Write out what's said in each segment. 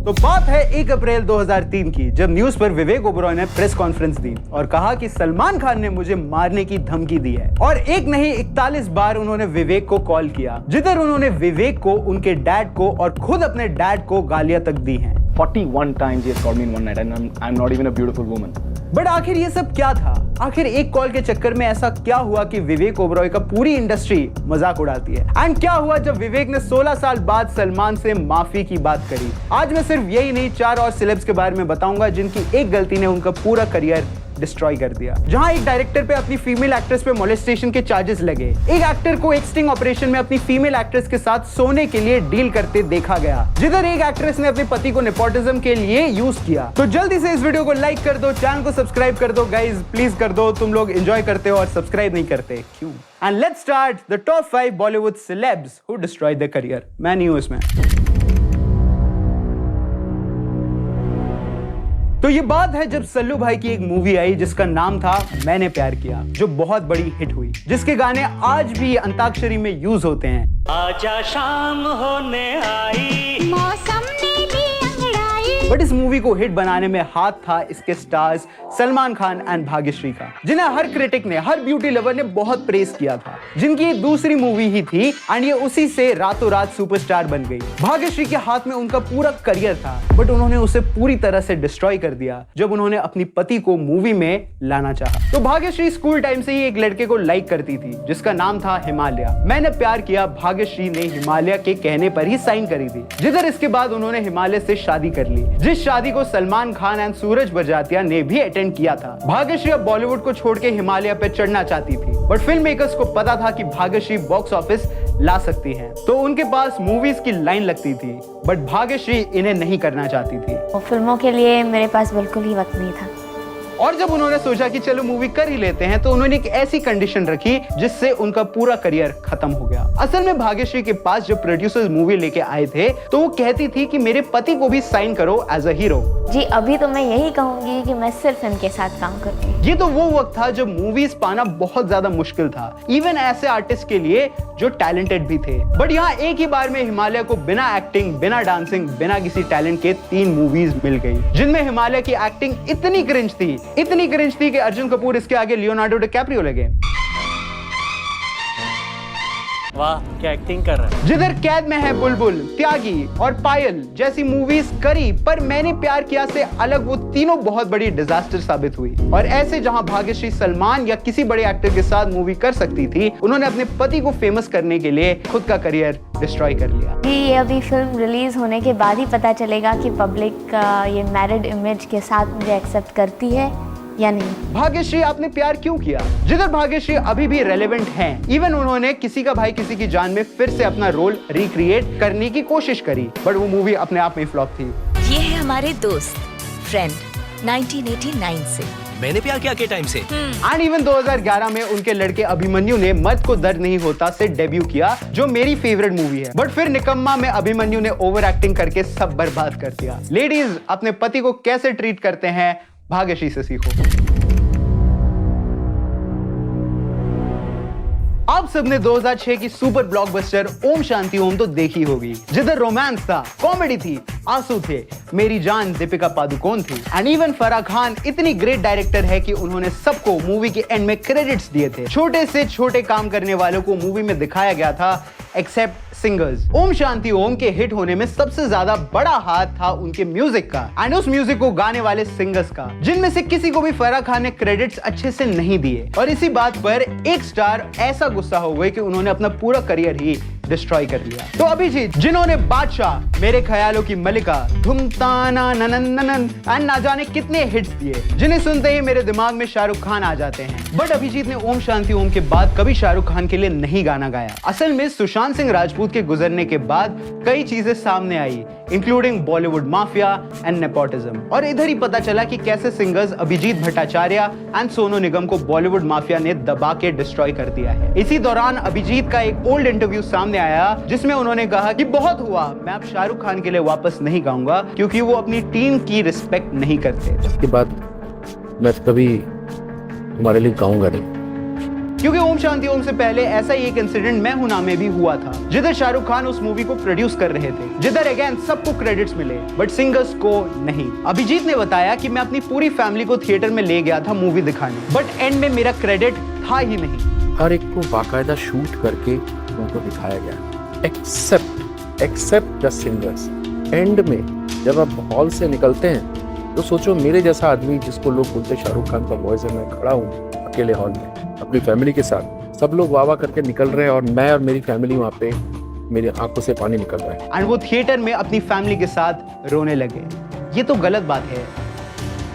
तो बात है 1 अप्रैल 2003 की, जब न्यूज पर विवेक ओबरॉय ने प्रेस कॉन्फ्रेंस दी और कहा कि सलमान खान ने मुझे मारने की धमकी दी है। और एक नहीं 41 बार उन्होंने विवेक को कॉल किया, जिधर उन्होंने विवेक को, उनके डैड को और खुद अपने डैड को गालियां तक दी हैं। 41 times he has called me in one night and I'm not even a beautiful woman. But आखिर ये सब क्या था? आखिर एक कॉल के चक्कर में ऐसा क्या हुआ कि विवेक ओबरॉय का पूरी इंडस्ट्री मजाक उड़ाती है? एंड क्या हुआ जब विवेक ने 16 साल बाद सलमान से माफी की बात करी? आज मैं सिर्फ यही नहीं 4 और सेलेब्स के बारे में बताऊंगा जिनकी एक गलती ने उनका पूरा करियर डिस्ट्रॉय कर दिया। जहां एक डायरेक्टर पे अपनी फीमेल एक्ट्रेस पे मोलेस्टेशन के चार्जेस लगे, एक एक्टर को एक स्टिंग ऑपरेशन में अपनी फीमेल एक्ट्रेस के साथ सोने के लिए डील करते देखा गया, जिधर एक एक्ट्रेस ने अपने पति को नेपोटिज्म के लिए यूज किया। तो जल्दी से इस वीडियो को लाइक कर दो, चैनल को सब्सक्राइब कर दो गाइस, प्लीज कर दो। तुम लोग एंजॉय करते हो और सब्सक्राइब नहीं करते, क्यों? And let's start the top 5 Bollywood celebs who destroyed their career. मैं नहीं हूं इसमें। तो ये बात है जब सल्लू भाई की एक मूवी आई जिसका नाम था मैंने प्यार किया, जो बहुत बड़ी हिट हुई, जिसके गाने आज भी अंताक्षरी में यूज होते हैं। आजा शाम होने आई, मौसम ने भी अंगड़ाई। बट इस मूवी को हिट बनाने में हाथ था इसके स्टार्स सलमान खान एंड भाग्यश्री का, जिन्हें हर क्रिटिक ने, हर ब्यूटी लवर ने बहुत प्रेज किया था, जिनकी ये दूसरी मूवी ही थी एंड ये उसी से रातों रात सुपरस्टार बन गई। भाग्यश्री के हाथ में उनका पूरा करियर था, बट उन्होंने उसे पूरी तरह से डिस्ट्रॉय कर दिया जब उन्होंने अपनी पति को मूवी में लाना चाहा। तो भाग्यश्री स्कूल टाइम से ही एक लड़के को लाइक करती थी जिसका नाम था हिमालय। मैंने प्यार किया भाग्यश्री ने हिमालय के कहने पर ही साइन करी थी, जिधर इसके बाद उन्होंने हिमालय से शादी कर ली, जिस शादी को सलमान खान एंड सूरज बजातिया ने भी अटेंड किया था। भाग्यश्री अब बॉलीवुड को छोड़ के हिमालय पे चढ़ना चाहती थी, बट फिल्म मेकर्स को पता था कि भाग्यश्री बॉक्स ऑफिस ला सकती हैं, तो उनके पास मूवीज की लाइन लगती थी, बट भाग्यश्री इन्हें नहीं करना चाहती थी। फिल्मों के लिए मेरे पास बिल्कुल ही वक्त नहीं था। और जब उन्होंने सोचा कि चलो मूवी कर ही लेते हैं, तो उन्होंने एक ऐसी कंडीशन रखी जिससे उनका पूरा करियर खत्म हो गया। असल में भाग्यश्री के पास जब प्रोड्यूसर्स मूवी लेके आए थे तो वो कहती थी कि मेरे पति को भी साइन करो एज अ हीरो। जी अभी तो मैं यही कहूंगी कि मैं सिर्फ इनके साथ काम करूंगी। ये तो वो वक्त था जब मूवीज पाना बहुत ज्यादा मुश्किल था, इवन ऐसे आर्टिस्ट के लिए जो टैलेंटेड भी थे। बट यहाँ एक ही बार में हिमालय को बिना एक्टिंग, बिना डांसिंग, बिना किसी टैलेंट के 3 मूवीज मिल गई, जिनमें हिमालय की एक्टिंग इतनी क्रिंज थी कि अर्जुन कपूर इसके आगे लियोनार्डो डिकैप्रियो लगे। वाह क्या एक्टिंग कर रहा है। जिधर कैद में है बुलबुल, त्यागी और पायल जैसी मूवीज करी, पर मैंने प्यार किया से अलग वो तीनों बहुत बड़ी डिजास्टर साबित हुई। और ऐसे जहां भाग्यश्री सलमान या किसी बड़े एक्टर के साथ मूवी कर सकती थी, उन्होंने अपने पति को फेमस करने के लिए खुद का करियर डिस्ट्रॉय कर लिया। ये अभी फिल्म रिलीज होने के बाद ही पता चलेगा कि पब्लिक ये मैरिड इमेज के साथ मुझे एक्सेप्ट करती है या नहीं। भाग्यश्री आपने प्यार क्यों किया, जिधर भाग्यश्री अभी भी रेलेवेंट हैं। इवन उन्होंने किसी का भाई किसी की जान में फिर से अपना रोल रिक्रिएट करने की कोशिश करी, बट वो मूवी अपने आप में फ्लॉप थी। ये है हमारे दोस्त फ्रेंड 1989 से मैंने प्यार किया के टाइम से। एंड इवन 2011 में उनके लड़के अभिमन्यु ने मर्द को दर्द नहीं होता से डेब्यू किया, जो मेरी फेवरेट मूवी है। बट फिर निकम्मा में अभिमन्यु ने ओवर एक्टिंग करके सब बर्बाद कर दिया। लेडीज अपने पति को कैसे ट्रीट करते हैं, भाग्यश्री से सीखो। आप सबने 2006 की सुपर ब्लॉकबस्टर ओम शांति ओम तो देखी होगी, जिधर रोमांस था, कॉमेडी थी, आंसू थे, मेरी जान दीपिका पादुकोण थी, एंड इवन फराह खान इतनी ग्रेट डायरेक्टर है कि उन्होंने सबको मूवी के एंड में क्रेडिट्स दिए थे। छोटे से छोटे काम करने वालों को मूवी में दिखाया गया था, एक्सेप्ट सिंगर्स। ओम शांति ओम के हिट होने में सबसे ज्यादा बड़ा हाथ था उनके म्यूजिक का, एंड उस म्यूजिक को गाने वाले सिंगर्स का, जिनमें से किसी को भी फराह खान ने क्रेडिट्स अच्छे से नहीं दिए। और इसी बात पर एक स्टार ऐसा गुस्सा हो गए कि उन्होंने अपना पूरा करियर ही डिस्ट्रॉय कर लिया। तो अभिजीत, जिन्होंने बादशाह, मेरे ख्यालों की मलिका, धुम ताना ननन ननन एंड ना जाने कितने हिट्स दिए, जिन्हें सुनते ही मेरे दिमाग में शाहरुख खान आ जाते हैं, बट अभिजीत ने ओम शांति ओम के बाद कभी शाहरुख खान के लिए नहीं गाना गाया। असल में सुशांत सिंह राजपूत के गुजरने के बाद कई चीजें सामने आई, including Bollywood mafia and nepotism. और इधर ही पता चला कि कैसे सिंगर्स अभिजीत भट्टाचार्य एंड सोनू निगम को बॉलीवुड माफिया ने दबा के डिस्ट्रॉय कर दिया है। इसी दौरान अभिजीत का एक ओल्ड इंटरव्यू सामने आया, जिसमें उन्होंने कहा कि बहुत हुआ, मैं अब शाहरुख खान के लिए वापस नहीं गाऊंगा क्योंकि वो अपनी टीम की रिस्पेक्ट नहीं करते। इसके बाद मैं कभी तुम्हारे लिए गाऊंगा नहीं। क्योंकि ओम शांति ओम से पहले ऐसा ही एक इंसिडेंट मैं हूं ना में भी हुआ था, जिधर शाहरुख खान उस मूवी को प्रोड्यूस कर रहे थे, जिधर अगेन सबको क्रेडिट्स मिले बट सिंगर्स को नहीं। अभिजीत ने बताया कि मैं अपनी पूरी फैमिली को थिएटर में ले गया था मूवी दिखाने, बट एंड में मेरा क्रेडिट था ही नहीं। हर एक को बाकायदा शूट करके उनको दिखाया गया, एक्सेप्ट द सिंगर्स। एंड में जब आप हॉल से निकलते हैं तो सोचो मेरे जैसा आदमी जिसको लोग बोलते शाहरुख खान का वॉइस है, मैं खड़ा हूँ अकेले हॉल में अपनी फैमिली के साथ, सब लोग वाह वाह करके निकल रहे हैं और मैं और मेरी फैमिली वहाँ पे मेरी आंखों से पानी निकल रहा है। एंड वो थिएटर में अपनी फैमिली के साथ रोने लगे। ये तो गलत बात है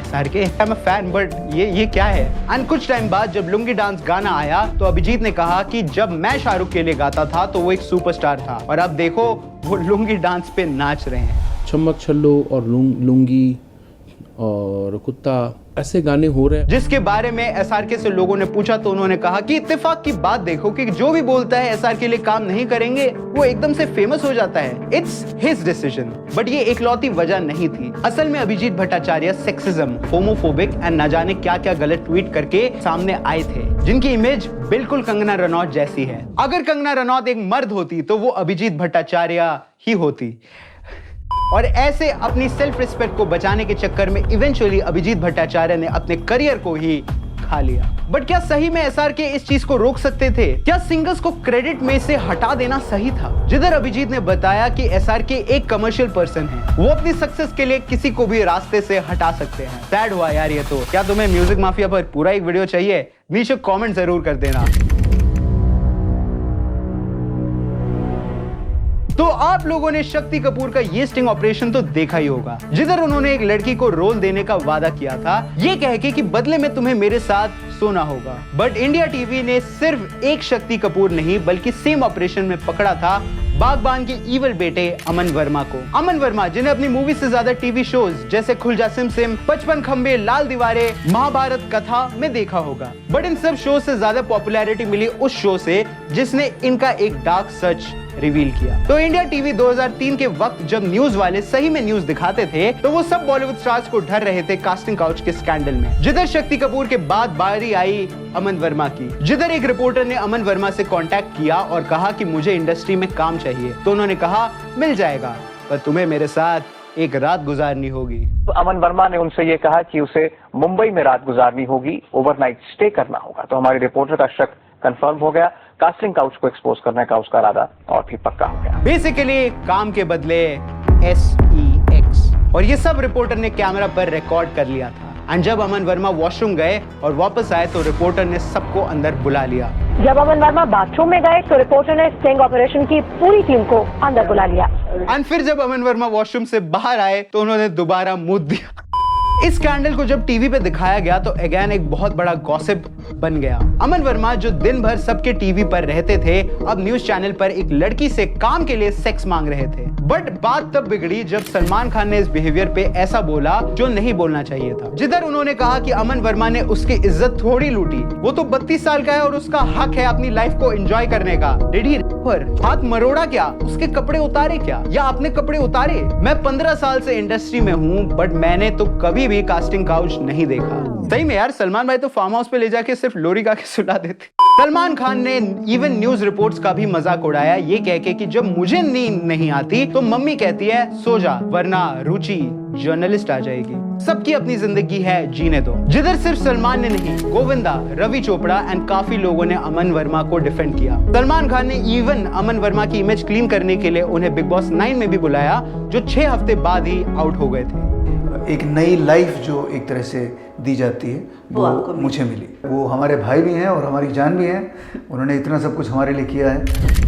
SRK, I am a fan, but ये क्या है। एंड कुछ टाइम बाद जब लुंगी डांस गाना आया तो अभिजीत ने कहा कि जब मैं शाहरुख के लिए गाता था तो वो एक सुपरस्टार था और अब देखो वो लुंगी डांस पे नाच रहे हैं। चम्मक छल्लो और लुंगी और कुत्ता, ऐसे गाने हो रहे हैं जिसके बारे में SRK से लोगों ने पूछा तो उन्होंने कहा कि इत्तेफाक की बात देखो कि जो भी बोलता है SRK के लिए काम नहीं करेंगे वो एकदम से फेमस हो जाता है। It's his decision. बट ये एकलौती वजह नहीं थी। असल में Abhijeet Bhattacharya sexism, homophobic and न जाने क्या क्या गलत ट्वीट करके सामने आए थे, जिनकी इमेज बिल्कुल कंगना रनौत जैसी है। अगर कंगना रनौत एक मर्द होती तो वो अभिजीत भट्टाचार्य ही होती। और ऐसे अपनी सेल्फ रिस्पेक्ट को बचाने के चक्कर में इवेंचुअली अभिजीत भट्टाचार्य ने अपने करियर को ही खा लिया। बट क्या सही में SRK इस चीज को रोक सकते थे? क्या सिंगर्स को क्रेडिट में से हटा देना सही था? जिधर अभिजीत ने बताया कि SRK एक कमर्शियल पर्सन है, वो अपनी सक्सेस के लिए किसी को भी रास्ते से हटा सकते हैं। सैड हुआ यार ये तो। क्या तुम्हें म्यूजिक माफिया पर पूरा एक वीडियो चाहिए? नीचे कॉमेंट जरूर कर देना। तो आप लोगों ने शक्ति कपूर का ये स्टिंग ऑपरेशन तो देखा ही होगा, जिधर उन्होंने एक लड़की को रोल देने का वादा किया था, ये कह के कि बदले में तुम्हें मेरे साथ सोना होगा। बट इंडिया टीवी ने सिर्फ एक शक्ति कपूर नहीं बल्कि सेम ऑपरेशन में पकड़ा था बागबान के इवल बेटे अमन वर्मा को। अमन वर्मा जिन्हें अपनी मूवी से ज्यादा टीवी शोज जैसे खुल जा सिम सिम, 55 खंबे, लाल दीवारें, महाभारत कथा में देखा होगा। बट इन सब शो से ज्यादा पॉपुलैरिटी मिली उस शो से जिसने इनका एक डार्क सच रिवील किया। तो इंडिया टीवी 2003 के वक्त जब न्यूज वाले सही में न्यूज दिखाते थे तो वो सब बॉलीवुड स्टार्स को ढर रहे थे कास्टिंग काउच के स्कैंडल में, जिधर शक्ति कपूर के बाद बारी आई अमन वर्मा की, जिधर एक रिपोर्टर ने अमन वर्मा से कांटेक्ट किया और कहा कि मुझे इंडस्ट्री में काम चाहिए। तो उन्होंने कहा मिल जाएगा, पर तुम्हें मेरे साथ एक रात गुजारनी होगी। अमन वर्मा ने उनसे ये कहा कि उसे मुंबई में रात गुजारनी होगी, ओवरनाइट स्टे करना होगा। तो हमारे रिपोर्टर का शक कंफर्म हो गया, कास्टिंग काउच को एक्सपोज करने का उसका इरादा और भी पक्का हो गया। बेसिकली काम के बदले SEX, और ये सब रिपोर्टर ने कैमरा पर रिकॉर्ड कर लिया था। एंड जब अमन वर्मा वॉशरूम गए और वापस आए तो रिपोर्टर ने सबको अंदर बुला लिया। जब अमन वर्मा बाथरूम में गए तो रिपोर्टर ने स्टिंग ऑपरेशन की पूरी टीम को अंदर बुला लिया। एंड फिर जब अमन वर्मा वॉशरूम से बाहर आए तो उन्होंने दोबारा मुंह दिया। इस स्कैंडल को जब टीवी पे दिखाया गया तो अगेन एक बहुत बड़ा गॉसिप बन गया। अमन वर्मा जो दिन भर सबके टीवी पर रहते थे, अब न्यूज चैनल पर एक लड़की से काम के लिए सेक्स मांग रहे थे। बट बात तब बिगड़ी जब सलमान खान ने इस बिहेवियर पे ऐसा बोला जो नहीं बोलना चाहिए था, जिधर उन्होंने कहा कि अमन वर्मा ने उसकी इज्जत थोड़ी लूटी, वो तो 32 साल का है और उसका हक है अपनी लाइफ को एंजॉय करने का। डिड ही पर हाथ मरोड़ा क्या? उसके कपड़े उतारे क्या? या अपने कपड़े उतारे? मैं 15 साल से इंडस्ट्री में हूँ बट मैंने तो कभी भी कास्टिंग काउच नहीं देखा। सही में यार, सलमान भाई तो फार्म हाउस पे ले जाके सिर्फ लोरी गा के सुला देते। सलमान खान ने इवन न्यूज रिपोर्ट्स का भी मजाक उड़ाया, ये कह के कि जब मुझे नींद नहीं आती तो मम्मी कहती है सो जा वरना रुचि जर्नलिस्ट आ जाएगी। सबकी अपनी जिंदगी है, जीने दो। जिधर सिर्फ सलमान ने नहीं, गोविंदा, रवि चोपड़ा एंड काफी लोगों ने अमन वर्मा को डिफेंड किया। सलमान खान ने इवन अमन वर्मा की इमेज क्लीन करने के लिए उन्हें बिग बॉस 9 में भी बुलाया, जो 6 हफ्ते बाद ही आउट हो गए थे। एक नई लाइफ जो एक तरह से दी जाती है वो मुझे मिली। वो हमारे भाई भी हैं और हमारी जान भी है। उन्होंने इतना सब कुछ हमारे लिए किया है।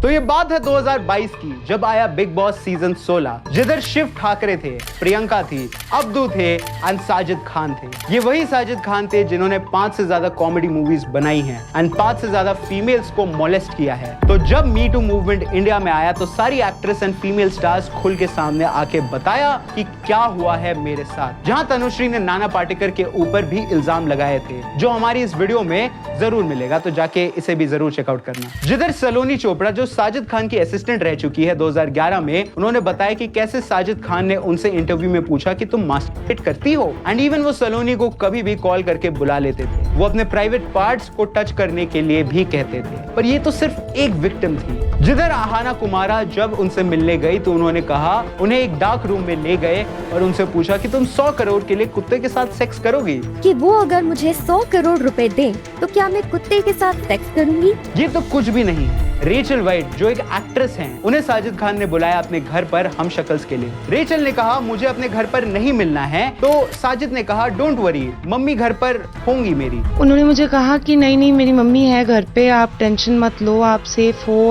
तो ये बात है 2022 की, जब आया बिग बॉस सीजन 16, जिधर शिव ठाकरे थे, प्रियंका थी, अब्दू थे एंड साजिद खान थे। ये वही साजिद खान थे जिन्होंने 5 से ज्यादा कॉमेडी मूवीज बनाई हैं एंड 5 से ज्यादा फीमेल्स को मोलेस्ट किया है। तो जब मी टू मूवमेंट इंडिया में आया तो सारी एक्ट्रेस एंड फीमेल स्टार्स खुल के सामने आके बताया कि क्या हुआ है मेरे साथ। जहां तनुश्री ने नाना पाटेकर के ऊपर भी इल्जाम लगाए थे, जो हमारी इस वीडियो में जरूर मिलेगा, तो जाके इसे भी जरूर चेकआउट करना। जिधर सलोनी चोपड़ा जो साजिद खान की असिस्टेंट रह चुकी है 2011 में, उन्होंने बताया कि कैसे साजिद खान ने उनसे इंटरव्यू में पूछा कि तुम मास्टरबेट करती हो, एंड इवन वो सलोनी को कभी भी कॉल करके बुला लेते थे। वो अपने प्राइवेट पार्ट्स को टच करने के लिए भी कहते थे। पर ये तो सिर्फ एक विक्टिम थी। जिधर आहाना कुमारा जब उनसे मिलने गई तो उन्होंने कहा, उन्हें एक डार्क रूम में ले गए और उनसे पूछा कि तुम 100 करोड़ के लिए कुत्ते के साथ सेक्स करोगी? कि वो अगर मुझे 100 करोड़ रुपए दें तो क्या मैं कुत्ते के साथ सेक्स करूंगी? ये तो कुछ भी नहीं है। रेचल वाइट जो एक एक्ट्रेस हैं, उन्हें साजिद खान ने बुलाया अपने घर पर हम शक्ल्स के लिए। रेचल ने कहा मुझे अपने घर पर नहीं मिलना है, तो साजिद ने कहा डोंट वरी, मम्मी घर पर होंगी मेरी। उन्होंने मुझे कहा कि नहीं मेरी मम्मी है घर पे, आप टेंशन मत लो, आप सेफ हो।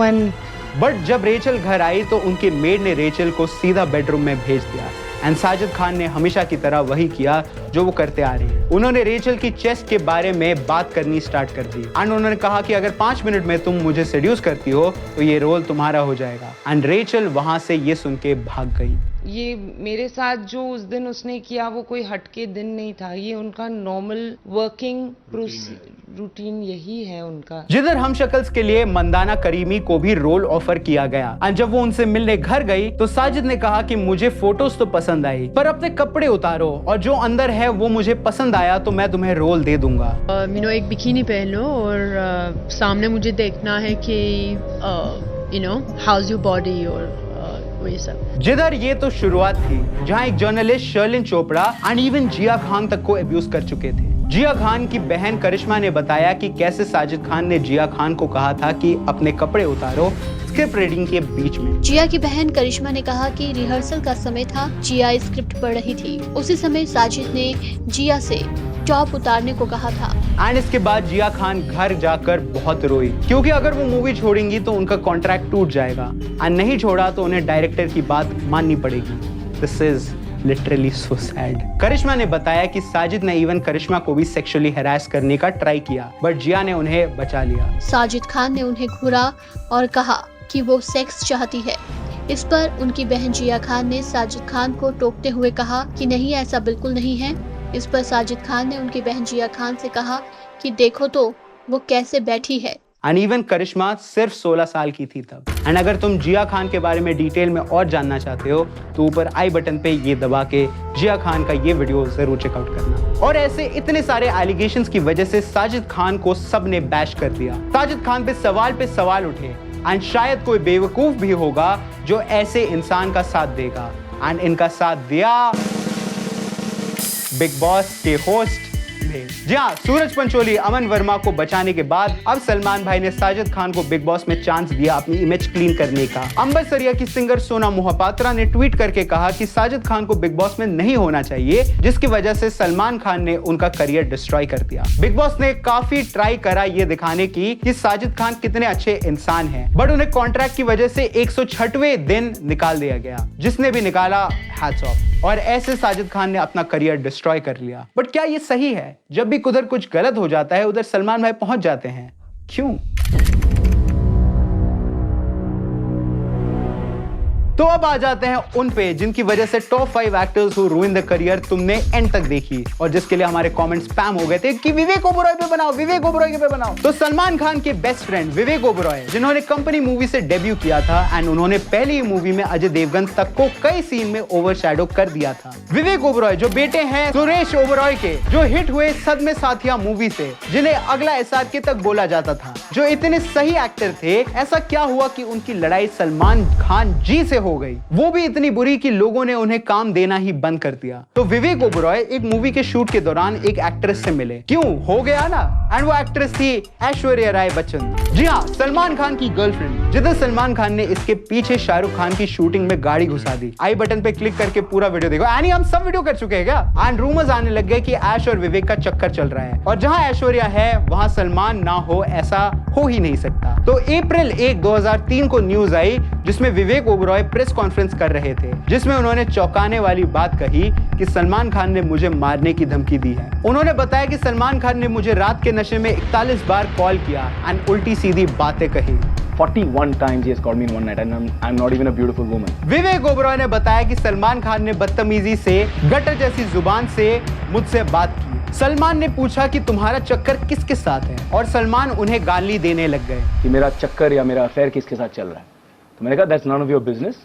बट जब रेचल घर आई तो उनके मेड ने रेचल को सीधा बेडरूम में भेज दिया। एंड साजिद खान ने हमेशा की तरह वही किया जो वो करते आ रहे हैं। उन्होंने रेचल की चेस्ट के बारे में बात करनी स्टार्ट कर दी एंड उन्होंने कहा कि अगर 5 मिनट में तुम मुझे सेड्यूस करती हो तो ये रोल तुम्हारा हो जाएगा। एंड रेचल वहां से ये सुन के भाग गई। ये मेरे साथ जो उस दिन उसने किया वो कोई हटके दिन नहीं था, ये उनका नॉर्मल वर्किंग रूटीन यही है उनका। जिधर हम शक्ल्स के लिए मंदाना करीमी को भी रोल ऑफर किया गया और जब वो उनसे मिलने घर गई तो साजिद ने कहा कि मुझे फोटोज तो पसंद आई पर अपने कपड़े उतारो और जो अंदर है वो मुझे पसंद आया तो मैं तुम्हें रोल दे दूंगा। एक बिकिनी पहन लो और सामने मुझे देखना है कि हाउस योर बॉडी और जिधर ये तो शुरुआत थी जहां एक journalist Sherlyn Chopra and even Jiah Khan तक को अब्यूज कर चुके थे। जिया खान की बहन करिश्मा ने बताया कि कैसे साजिद खान ने जिया खान को कहा था कि अपने कपड़े उतारो स्क्रिप्ट रीडिंग के बीच में। जिया की बहन करिश्मा ने कहा कि रिहर्सल का समय था, जिया स्क्रिप्ट पढ़ रही थी, उसी समय साजिद ने जिया से टॉप उतारने को कहा था। एंड इसके बाद जिया खान घर जाकर बहुत रोई क्योंकि अगर वो मूवी छोड़ेंगी तो उनका कॉन्ट्रैक्ट टूट जाएगा एंड नहीं छोड़ा तो उन्हें डायरेक्टर की बात माननी पड़ेगी। This is literally so sad. Karishma ने बताया कि साजिद ने इवन करिश्मा को भी सेक्सुअली हैरेस करने का ट्राई किया बट जिया ने उन्हें बचा लिया। साजिद खान ने उन्हें घूरा और कहा कि वो सेक्स चाहती है। इस पर उनकी बहन जिया खान ने साजिद खान को टोकते हुए कहा कि नहीं, ऐसा बिल्कुल नहीं है। इस पर साजिद खान ने उनकी बहन जिया खान से कहा कि देखो तो वो कैसे बैठी है। एंड इवन करिश्मा सिर्फ 16 साल की थी तब। एंड अगर तुम जिया खान के बारे में डिटेल में और जानना चाहते हो तो ऊपर आई बटन पे ये दबा के जिया खान का ये वीडियो जरूर चेकआउट करना। और ऐसे इतने सारे एलिगेशंस की वजह से साजिद खान को सबने बैश कर दिया। साजिद खान पे सवाल उठे एंड शायद कोई बेवकूफ भी होगा जो ऐसे इंसान का साथ देगा। एंड इनका साथ दिया बिग बॉस के होस्ट ने। जी हाँ, सूरज पंचोली अमन वर्मा को बचाने के बाद अब सलमान भाई ने साजिद खान को बिग बॉस में चांस दिया अपनी इमेज क्लीन करने का। अंबर सरिया की सिंगर सोना मोहपात्रा ने ट्वीट करके कहा कि साजिद खान को बिग बॉस में नहीं होना चाहिए जिसकी वजह से सलमान खान ने उनका करियर डिस्ट्रॉय कर दिया। बिग बॉस ने काफी ट्राई करा ये दिखाने की कि साजिद खान कितने अच्छे इंसान हैं बट उन्हें कॉन्ट्रैक्ट की वजह से 106वें दिन निकाल दिया गया। जिसने भी निकाला हैट्स ऑफ। और ऐसे साजिद खान ने अपना करियर डिस्ट्रॉय कर लिया। बट क्या ये सही है? जब भी उधर कुछ गलत हो जाता है उधर सलमान भाई पहुंच जाते हैं, क्यों? तो अब आ जाते हैं उन पे जिनकी वजह से top 5 actors who रूइन the career तुमने एंड तक देखी और जिसके लिए हमारे कमेंट्स स्पैम हो गए थे कि विवेक ओबरॉय पे बनाओ, विवेक ओबरॉय पे बनाओ। तो सलमान खान के बेस्ट फ्रेंड विवेक ओबरॉय जिन्होंने कंपनी मूवी से डेब्यू किया था एंड उन्होंने पहली मूवी में अजय देवगन तक को कई सीन में ओवरशैडो कर दिया था। विवेक ओबरॉय जो बेटे हैं सुरेश ओबरॉय के, जो हिट हुए सदमे साथिया मूवी से, जिन्हें अगला SRK तक बोला जाता था, जो इतने सही एक्टर थे, ऐसा क्या हुआ कि उनकी लड़ाई सलमान खान जी से हो गई, वो भी इतनी बुरी कि लोगों ने उन्हें काम देना ही बंद कर दिया। तो विवेक ओबरॉय एक मूवी के शूट के दौरान एक एक्ट्रेस से मिले, क्यों हो गया ना, एंड वो एक्ट्रेस थी ऐश्वर्या राय बच्चन। जी हाँ, सलमान खान की गर्लफ्रेंड, जिधर सलमान खान ने इसके पीछे शाहरुख खान की शूटिंग में गाड़ी घुसा दी। आई बटन पे क्लिक करके पूरा वीडियो देखो। यानी हम सब वीडियो कर चुके हैं क्या? एंड रूमर्स आने लग गए कि ऐश और विवेक का चक्कर चल रहा है और जहां ऐश्वर्या है वहां सलमान ना हो, ऐसा हो ही नहीं सकता। तो अप्रैल 1, 2003 को न्यूज आई जिसमें विवेक ओबरॉय प्रेस कॉन्फ्रेंस कर रहे थे, जिसमें उन्होंने चौंकाने वाली बात कही कि सलमान खान ने मुझे मारने की धमकी दी है। उन्होंने बताया कि सलमान खान ने मुझे रात के नशे में 41 बार कॉल किया एंड उल्टी सीधी बातें कही। 41 times he has called me in one night and I'm not even a beautiful woman. Vivek Oberoi ने बताया कि सलमान खान ने बदतमीजी से, गटर जैसी जुबान से मुझसे बात की। सलमान ने पूछा कि तुम्हारा चक्कर किसके साथ है और सलमान उन्हें गाली देने लग गए कि मेरा चक्कर या मेरा अफेयर किसके साथ चल रहा है। तो मैंने कहा that's none of your business.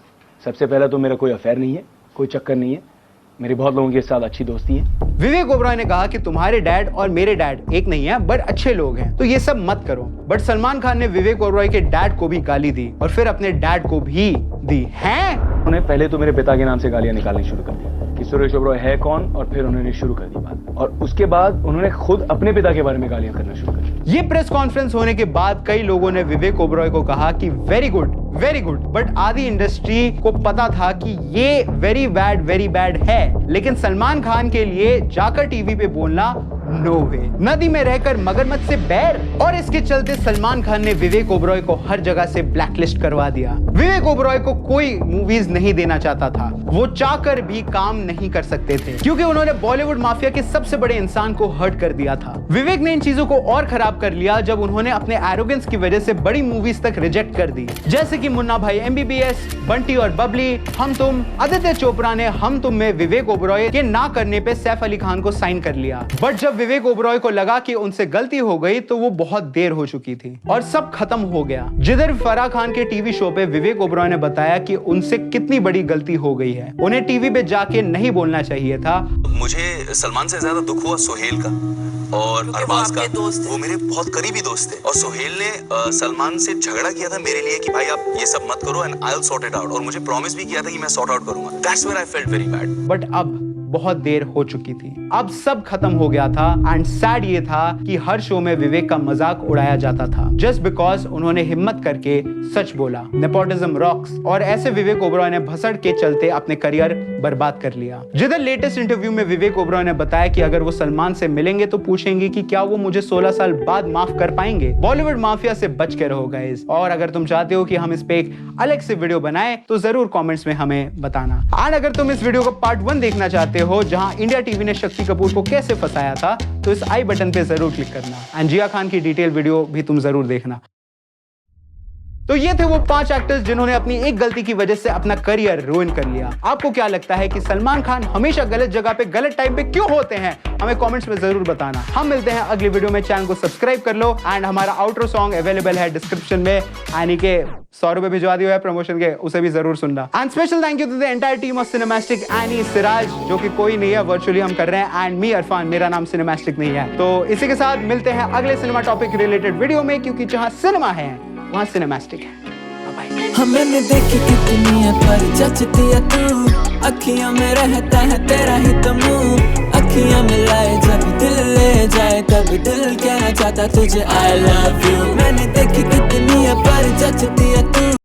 सबसे पहला तो मेरा कोई अफेयर नहीं है, कोई चक्कर नहीं है, मेरी बहुत लोगों के साथ अच्छी दोस्ती है। विवेक ओबरॉय ने कहा कि तुम्हारे डैड और मेरे डैड एक नहीं है बट अच्छे लोग हैं, तो ये सब मत करो। बट सलमान खान ने विवेक ओबरॉय के डैड को भी गाली दी और फिर अपने डैड को भी दी है। उन्होंने पहले तो मेरे पिता के नाम से गालियां निकालनी शुरू कर दी कि सुरेश ओबरॉय है कौन, और फिर उन्होंने शुरू कर दी बात, और उसके बाद उन्होंने खुद अपने पिता के बारे में गालियां करना शुरू कर दी। ये प्रेस कॉन्फ्रेंस होने के बाद कई लोगों ने विवेक ओबरॉय को कहा कि वेरी गुड, बट आधी इंडस्ट्री को पता था कि ये वेरी बैड है, लेकिन सलमान खान के लिए जाकर टीवी पे बोलना नो वे। नदी में रहकर मगरमच्छ से बैर, और इसके चलते सलमान खान ने विवेक ओबरॉय को हर जगह से ब्लैकलिस्ट करवा दिया। विवेक ओबरॉय को कोई मूवीज नहीं देना चाहता था, वो चाहकर भी काम नहीं कर सकते थे क्योंकि उन्होंने बॉलीवुड माफिया के सबसे बड़े इंसान को हर्ट कर दिया था। विवेक ने इन चीजों को और खराब कर लिया जब उन्होंने अपने एरोगेंस की वजह से बड़ी मूवीज तक रिजेक्ट कर दी, जैसे कि मुन्ना भाई MBBS, बंटी और बबली, हम तुम। आदित्य चोपड़ा ने हम तुम में विवेक ओबरॉय के ना करने पे सैफ अली खान को साइन कर लिया, बट जब विवेक ओबरॉय को लगा कि उनसे गलती हो गई तो वो बहुत देर हो चुकी थी और सब खत्म हो गया। जिधर फराह खान के टीवी शो पे विवेक ओबरॉय ने बताया कि उनसे कितनी बड़ी गलती हो गई है, उन्हें टीवी पे जाके नहीं बोलना चाहिए था। मुझे सलमान से ज्यादा दुख हुआ सोहेल का और अरबाज का, वो मेरे बहुत करीबी दोस्त थे, और सोहेल ने सलमान से झगड़ा किया था मेरे लिए कि भाई आप ये सब मत करो and I will sort it out, और मुझे प्रॉमिस भी किया था कि मैं सॉर्ट आउट करूंगा। That's where I felt very bad. But अब बहुत देर हो चुकी थी, अब सब खत्म हो गया था। एंड सैड ये था कि हर शो में विवेक का मजाक उड़ाया जाता था जस्ट बिकॉज उन्होंने हिम्मत करके सच बोला। नेपोटिज्म रॉक्स, और ऐसे विवेक ओबरॉय ने भसड़ के चलते अपने करियर बर्बाद कर लिया। जिधर लेटेस्ट इंटरव्यू में विवेक ओबरॉय ने बताया कि अगर वो सलमान से मिलेंगे तो पूछेंगे कि क्या वो मुझे 16 साल बाद माफ कर पाएंगे। बॉलीवुड माफिया से बच के रहो गाइस, और अगर तुम चाहते हो कि हम इस पे एक अलग से वीडियो बनाएं तो जरूर कमेंट्स में हमें बताना। और अगर तुम इस वीडियो का पार्ट 1 देखना चाहते हो जहां इंडिया टीवी ने शक्ति कपूर को कैसे फंसाया था, तो इस आई बटन पे जरूर क्लिक करना एंड जिया खान की डिटेल वीडियो भी तुम जरूर देखना। तो ये थे वो 5 एक्टर्स जिन्होंने अपनी एक गलती की वजह से अपना करियर रुइन कर लिया। आपको क्या लगता है कि सलमान खान हमेशा गलत जगह पे गलत टाइम पे क्यों होते हैं? हमें कमेंट्स में जरूर बताना। हम मिलते हैं अगली वीडियो में। चैनल को सब्सक्राइब कर लो एंड हमारा आउटरो सॉन्ग अवेलेबल है डिस्क्रिप्शन में, यानी के 100 रुपए भिजवा दिए है प्रमोशन के, उसे भी जरूर सुनना। And special thank you to the entire team of Cinemastic, Annie, Siraj जो कि कोई नहीं है, वर्चुअली हम कर रहे हैं, एंड मी अरफान, मेरा नाम सिनेमैस्टिक नहीं है। तो इसी के साथ मिलते हैं अगले सिनेमा टॉपिक रिलेटेड वीडियो में, क्योंकि जहां सिनेमा है वहां सिनेमैस्टिक है। हमें देखी कितनी है पर जचती है तू, अखियां में रहता है तेरा ही तो मुंह, अखियां मिलाए जब दिल ले जाए तब दिल कहना चाहता तुझे I love you। मैंने देखी कितनी है पर जचती है तू।